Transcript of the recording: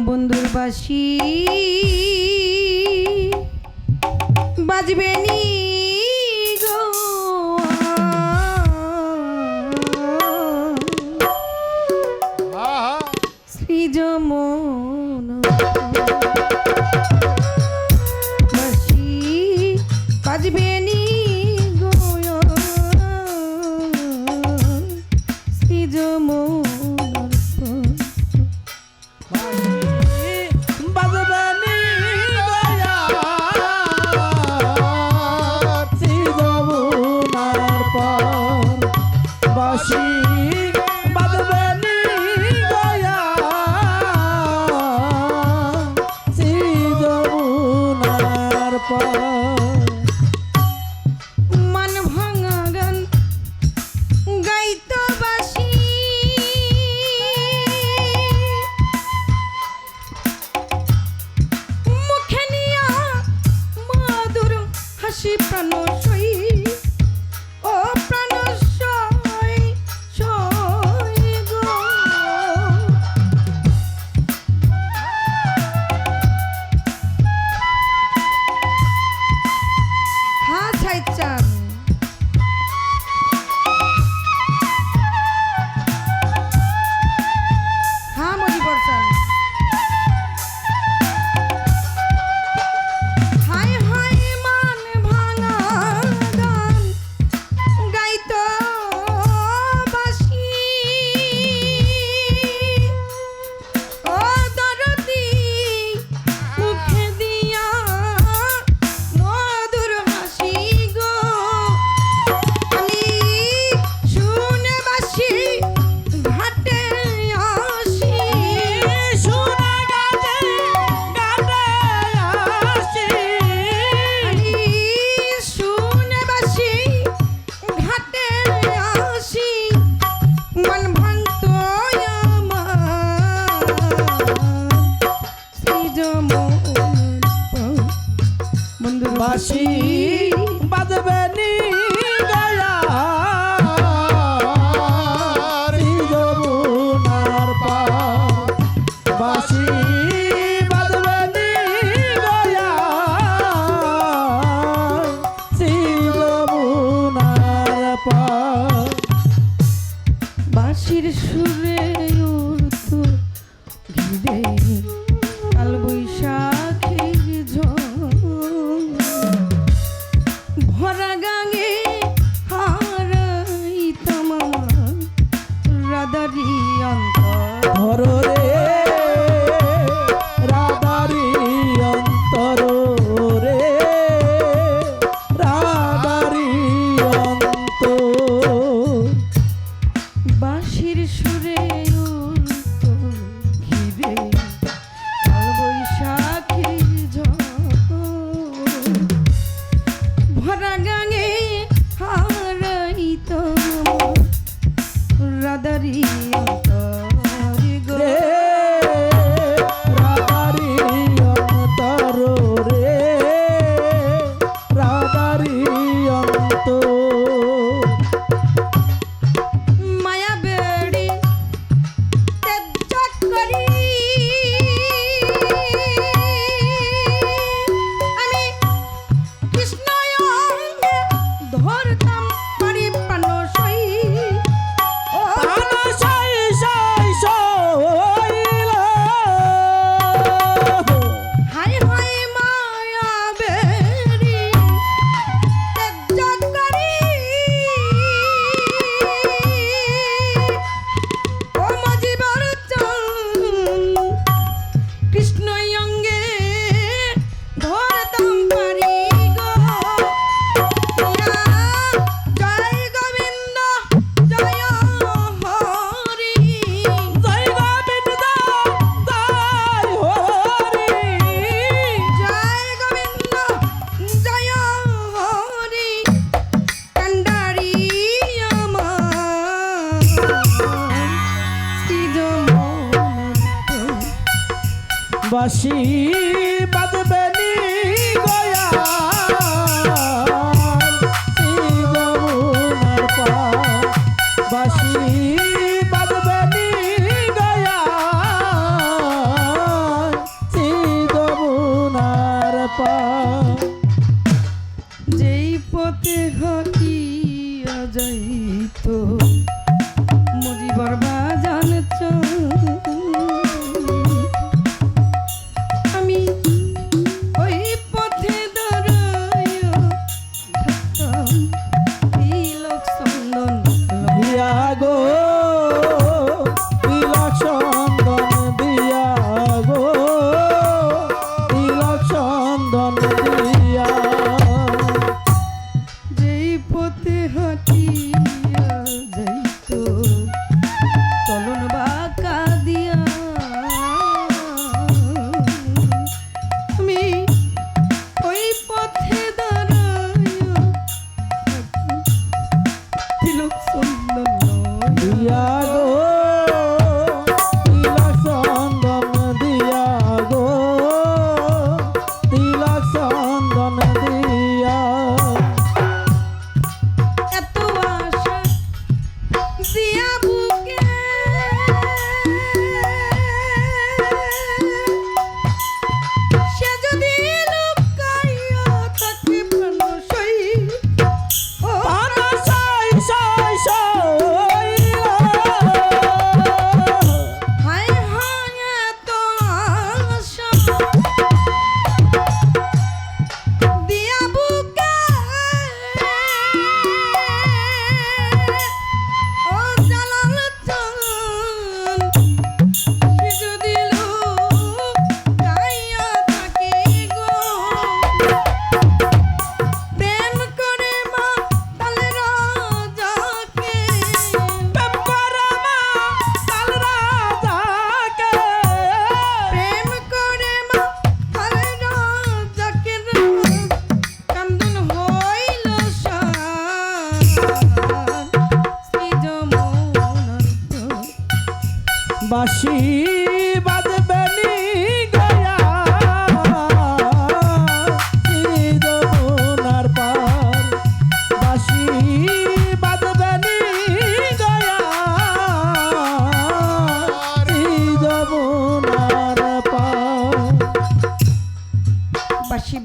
বন্ধুর বাঁশি বাজবে নি গো সৃজমন বাঁশি বাজবে নি গো সৃজমন मन भांगा गान गाइतो बाशी मुखे निया मधुर हासि प्राण सई ओ प्राण सई सई गो हाँ ছাইচান हाँ মজিবর চান হাই হাই মান ভাঙা গান গাইতো বাঁশি ও দরদি মুখে দিয়া মধুর হাসি গো আমি শুনে বাঁশি ঘাটে আসি শুনে ঘাটে আসি আমি শুনে বাঁশি ঘাটে আসি মন ভাঙতো আমার সৃজমন বন্ধুর বাঁশি বাজবে নি গয়া যমুনার পার বাঁশি বাজবে নি গয়া যমুনার পার বাঁশির সুরে উঠতো ঘিরে কাল বৈশাখী ভরা গাঙে হারাইতাম আমার রাধারি অন্তর ধরে রাধারি অন্তর রে রাধারি অন্তর বাঁশির সুরে উঠতো ঘিরে কাল বৈশাখী ভরা গাঙে হারাইতাম রাধারি অন্তর গো রে রাধারি অন্তর রে রাধারি অন্তর মায়া বেড়ি ত্যায্য করি আমি কৃষ্ণ অঙ্গে ধরতাম পারি প্রাণ সই ও প্রাণ সই সই সইল হায় হায় মায়া বেড়ি ত্যায্য করি ও মজিবর চন্দ কৃষ্ণ অঙ্গে ধরতাম পারি গো ইয়া জয় গোবিন্দ জয় হরি জয় গোবিন্দ জয় হরি জয় গোবিন্দ জয় হরি কান্ডারি আমার সৃজমন বাঁশি বাজবে নি গয়া যমুনার পার বাঁশি বাজবে নি গয়া দিয়া বুকে ও জালাল চান কিছু দিল গাইয়া থাকি গো প্রেম করে মা তালে রাজাকে প্রেম করে মা তাল রাজাকে প্রেম করে মা তালে রাজাকে কান্দন হইল শ্রী যমুনার বাসি